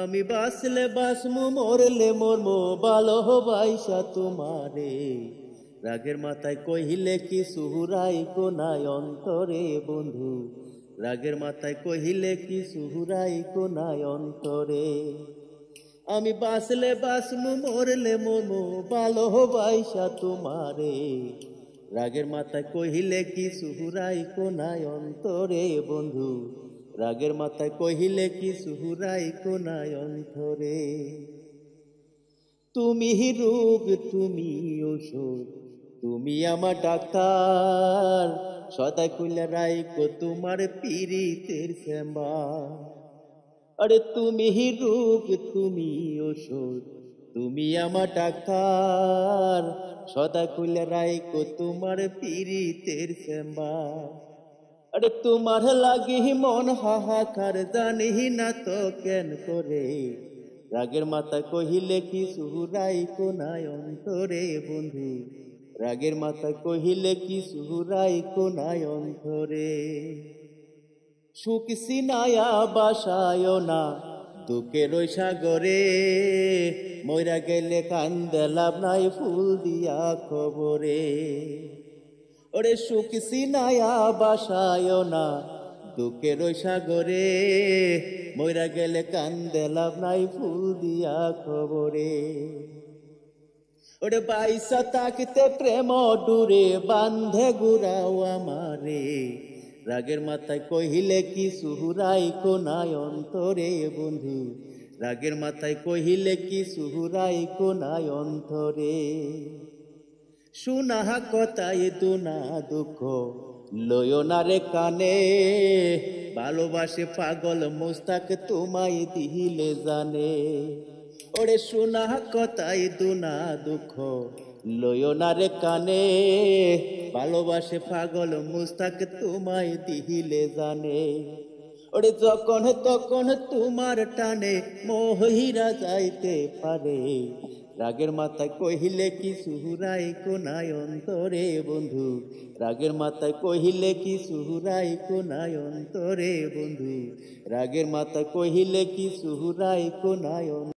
আমি বাঁচলে বাঁচমু মরলে মরমু ভালোবাসা তোমারে। রাগের মাথায় কহিলে কি সুহুরাই কোনায় অন্তরে বন্ধু, রাগের মাথায় কহিলে কি সুহুরাই কোনায় অন্তরে। আমি বাঁচলে বাঁচমু মরলে মরমু ভালোবাসা তোমারে। রাগের মাথায় কহিলে কি সুহুরাই কোনায় অন্তরে বন্ধু, রাগের মাথায় কহিলে কি সুহুরাই কোনায় অন্তরে। তুমি রোগ তুমি ওষুধ, তুমি আমার ডাক্তার, সদাই কইলা রাইকো তোমার পীড়িতের চেম্বার। আরে তুমি রোগ তুমি ওষুধ, তুমি আমার ডাক্তার, সদা কইলা রাইকো তোমার পীড়িতের চেম্বার। আরে তোমার লাগি মন হাহাকার, জানি না তো কেন করে। রাগের মাথা কহিলে কি সুহুরাই কোনায় অন্তরে বন্ধু, রাগের মাথা কহিলে কি সুহুরাই কোনায় অন্তরে। সুখ সিনায়া বাসায় না দুঃখের ওই সাগরে, মইরা গেলে কান্দে লাভ নাই ফুল দিয়া খবরে। ওরে সুখ সিনায়া বাসায় না দুঃখের ওই সাগরে, মইরা গেলে কান্দে লাভ নাই ফুল দিয়া খবরে। ওরে বাইসা তাকিতে প্রেম ডুরে বান্ধে গুড়াও আমারে। রাগের মাথায় কহিলে কি সুহুরাই কোনায় অন্তরে বন্ধু, রাগের মাথায় কহিলে কি সুহুরাই কোনায় অন্তরে। শুনা কথাই দুনা দুঃখ লয় না রে কানে, ভালোবাসে পাগল মুস্তাক তোমায় দিলে জানে। ওরে শোনা কথাই দুনা দুঃখ লয় না রে কানে, ভালোবাসে পাগল মুস্তাক তোমায় দিলে জানে। ওরে যখন তখন তোমার টানে মহিরা যাইতে পারে। রাগের মাথায় কহিলে কি সুহুরাই কোনায় অন্তরে বন্ধু, রাগের মাথায় কহিলে কি সুহুরাই কোনায় অন্তরে বন্ধু, রাগের মাথায় কহিলে কি সুহুরাই কোনায়।